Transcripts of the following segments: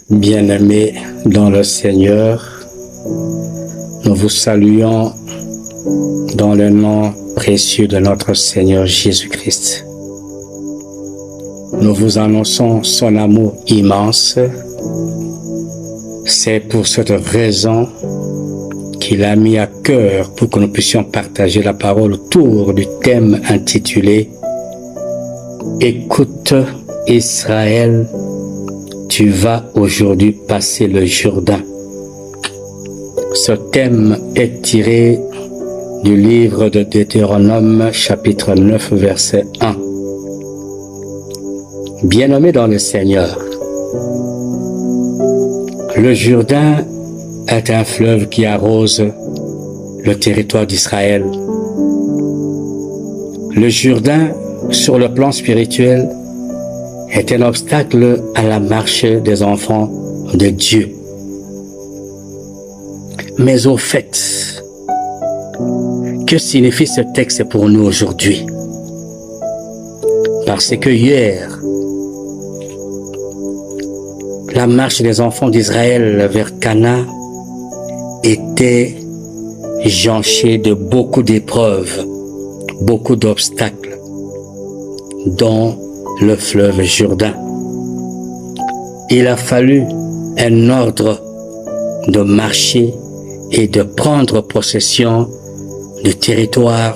Bien-aimés dans le Seigneur, nous vous saluons dans le nom précieux de notre Seigneur Jésus-Christ. Nous vous annonçons son amour immense. C'est pour cette raison qu'il a mis à cœur pour que nous puissions partager la parole autour du thème intitulé « Écoute Israël, tu vas aujourd'hui passer le Jourdain ». Ce thème est tiré du livre de Deutéronome chapitre 9 verset 1. Bien-aimés dans le Seigneur, le Jourdain est un fleuve qui arrose le territoire d'Israël. Le Jourdain, sur le plan spirituel, est un obstacle à la marche des enfants de Dieu. Mais au fait, que signifie ce texte pour nous aujourd'hui? Parce que hier, la marche des enfants d'Israël vers Canaan était jonchée de beaucoup d'épreuves, beaucoup d'obstacles, dont le fleuve Jourdain. Il a fallu un ordre de marcher et de prendre possession du territoire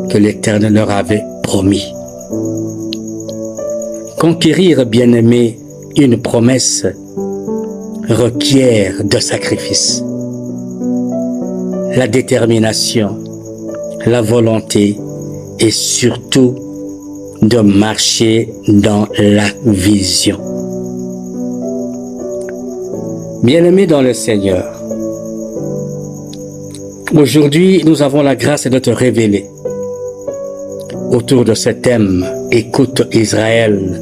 que l'Éternel leur avait promis. Conquérir, bien-aimé, une promesse requiert de sacrifices. La détermination, la volonté et surtout de marcher dans la vision. Bien-aimés dans le Seigneur, aujourd'hui nous avons la grâce de te révéler autour de ce thème « Écoute Israël,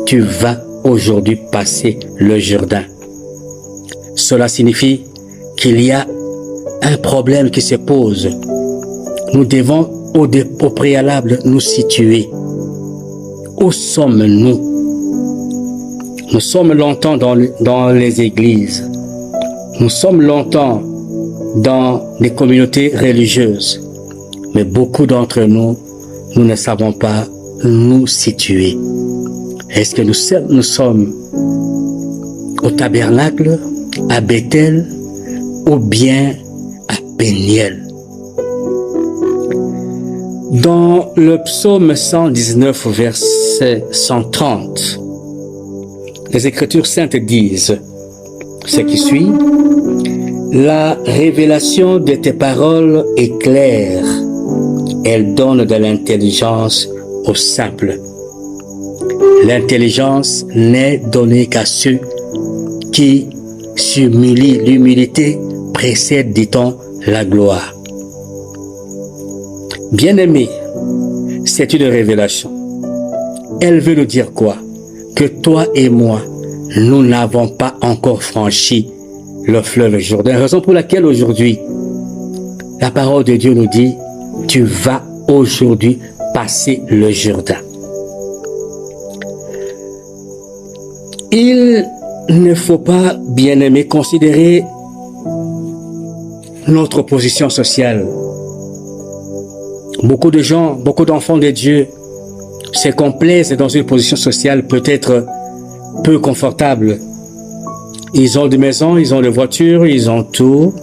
tu vas aujourd'hui passer le Jourdain ». Cela signifie qu'il y a un problème qui se pose. Nous devons au préalable nous situer. Où sommes-nous? Nous sommes longtemps dans les églises. Nous sommes longtemps dans les communautés religieuses. Mais beaucoup d'entre nous, nous ne savons pas nous situer. Est-ce que nous sommes au tabernacle, à Bethel ou bien à Péniel? Dans le psaume 119, verset 130, les Écritures saintes disent ce qui suit: « La révélation de tes paroles est claire, elle donne de l'intelligence aux simples. L'intelligence n'est donnée qu'à ceux qui s'humilient. L'humilité précède, dit-on, la gloire. » Bien-aimé, c'est une révélation. Elle veut nous dire quoi? Que toi et moi, nous n'avons pas encore franchi le fleuve Jourdain. Raison pour laquelle aujourd'hui, la parole de Dieu nous dit, tu vas aujourd'hui passer le Jourdain. Il ne faut pas, bien-aimé, considérer notre position sociale. Beaucoup de gens, beaucoup d'enfants de Dieu se complaisent dans une position sociale peut-être peu confortable. Ils ont des maisons, ils ont des voitures, ils ont tout.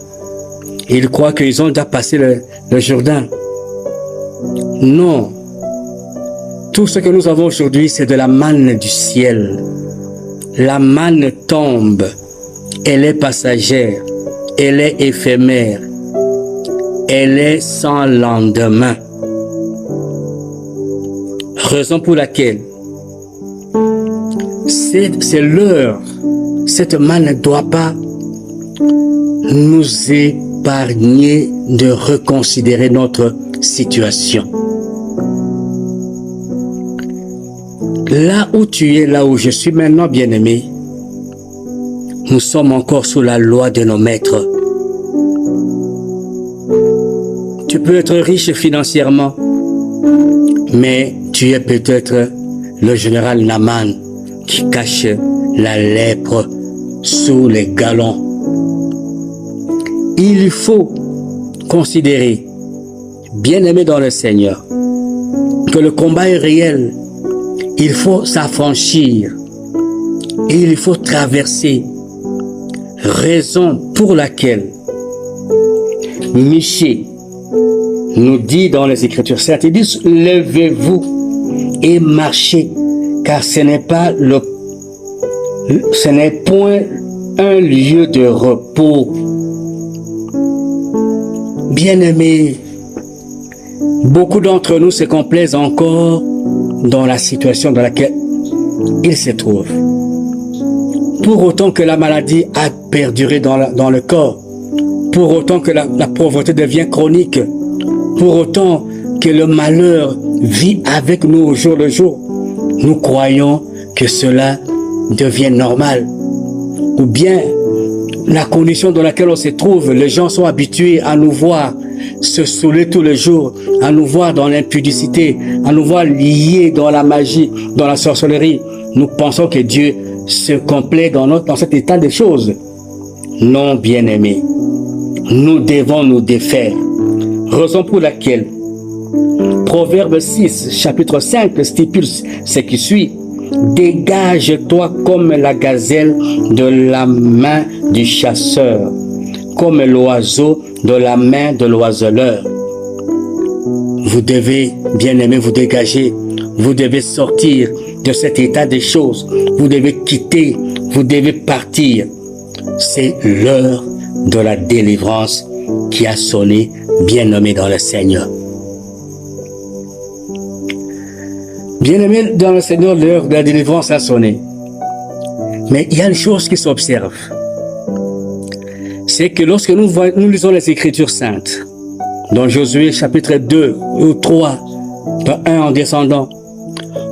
Ils croient qu'ils ont déjà passé le Jourdain. Non. Tout ce que nous avons aujourd'hui, c'est de la manne du ciel. La manne tombe. Elle est passagère. Elle est éphémère. Elle est sans lendemain. Raison pour laquelle c'est l'heure. Cette manne ne doit pas nous épargner de reconsidérer notre situation. Là où tu es, là où je suis maintenant, bien-aimé, nous sommes encore sous la loi de nos maîtres. Tu peux être riche financièrement, mais tu es peut-être le général Naaman qui cache la lèpre sous les galons. Il faut considérer, bien-aimé dans le Seigneur, que le combat est réel. Il faut s'affranchir et il faut traverser. Raison pour laquelle Michée nous dit dans les Écritures saintes, il dit, levez-vous et marchez, car ce n'est point un lieu de repos. Bien-aimés, beaucoup d'entre nous se complaisent encore dans la situation dans laquelle ils se trouvent. Pour autant que la maladie a perduré dans le corps, pour autant que la pauvreté devient chronique, pour autant que le malheur vit avec nous au jour le jour, nous croyons que cela devient normal. Ou bien, la condition dans laquelle on se trouve, les gens sont habitués à nous voir se saouler tous les jours, à nous voir dans l'impudicité, à nous voir liés dans la magie, dans la sorcellerie. Nous pensons que Dieu se complaît dans cet état de choses. Non, bien-aimés, nous devons nous défaire. Raison pour laquelle Proverbe 6, chapitre 5 stipule ce qui suit. Dégage-toi comme la gazelle de la main du chasseur, comme l'oiseau de la main de l'oiseleur. Vous devez, bien-aimés, vous dégager. Vous devez sortir de cet état des choses. Vous devez quitter, vous devez partir. C'est l'heure de la délivrance qui a sonné, bien-aimés dans le Seigneur. Bien-aimés dans le Seigneur, l'heure de la délivrance a sonné. Mais il y a une chose qui s'observe. C'est que lorsque nous lisons les Écritures saintes, dans Josué chapitre 2 ou 3, dans 1 en descendant,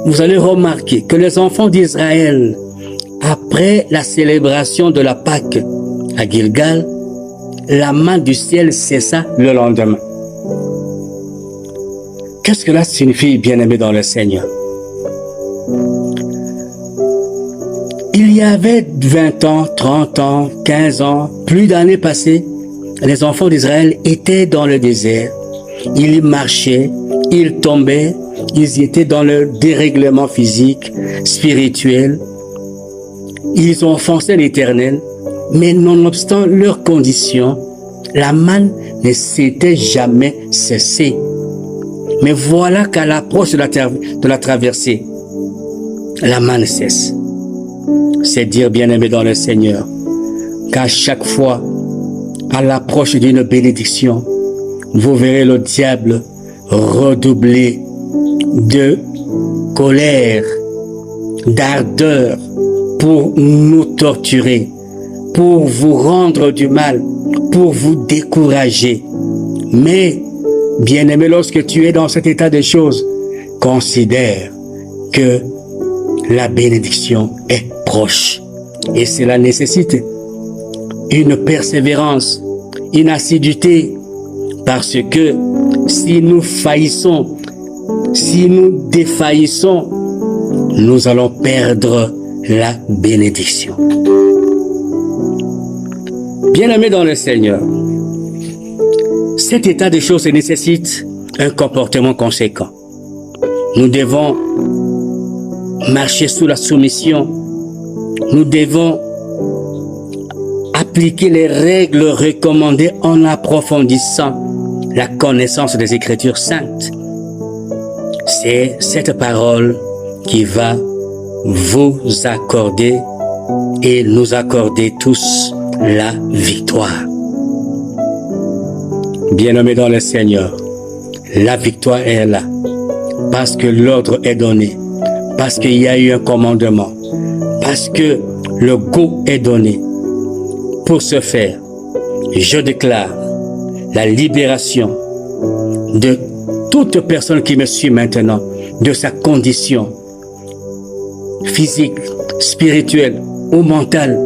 vous allez remarquer que les enfants d'Israël, après la célébration de la Pâque à Gilgal, la main du ciel cessa le lendemain. Qu'est-ce que cela signifie, bien-aimé dans le Seigneur? Il y avait 20 ans, 30 ans, 15 ans, plus d'années passées, les enfants d'Israël étaient dans le désert. Ils marchaient, ils tombaient, ils étaient dans le dérèglement physique, spirituel. Ils ont offensé l'Éternel, mais nonobstant leur condition, la manne ne s'était jamais cessée. Mais voilà qu'à l'approche de la traversée, la manne cesse. C'est dire, bien-aimé dans le Seigneur, qu'à chaque fois, à l'approche d'une bénédiction, vous verrez le diable redoubler de colère, d'ardeur pour nous torturer, pour vous rendre du mal, pour vous décourager. Mais, bien-aimé, lorsque tu es dans cet état de choses, considère que la bénédiction est proche. Et cela nécessite une persévérance, une assiduité, parce que si nous faillissons, si nous défaillissons, nous allons perdre la bénédiction. Bien-aimés dans le Seigneur, cet état de choses nécessite un comportement conséquent. Nous devons marcher sous la soumission. Nous devons appliquer les règles recommandées en approfondissant la connaissance des Écritures saintes. C'est cette parole qui va vous accorder et nous accorder tous la victoire. Bien-aimés dans le Seigneur, la victoire est là parce que l'ordre est donné, parce qu'il y a eu un commandement, parce que le go est donné. Pour ce faire, je déclare la libération de toute personne qui me suit maintenant, de sa condition physique, spirituelle ou mentale,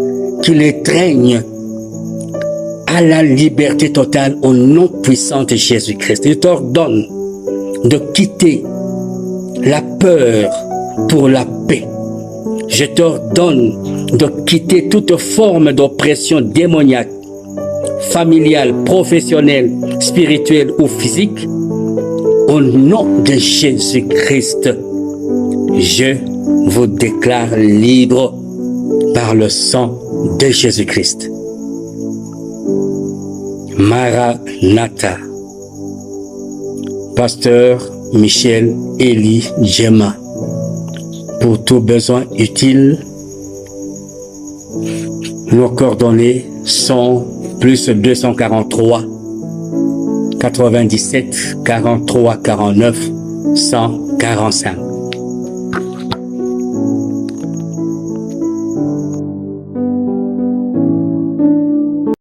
qui l'étreigne à la liberté totale au nom puissant de Jésus-Christ. Je t'ordonne de quitter la peur pour la paix. je t'ordonne de quitter toute forme d'oppression démoniaque, familiale, professionnelle, spirituelle ou physique. Au nom de Jésus-Christ, je vous déclare libre par le sang de Jésus-Christ. Maranatha. Pasteur Michel Eli Djema. Pour tout besoin utile, nos coordonnées sont plus 243 97 43 49 145.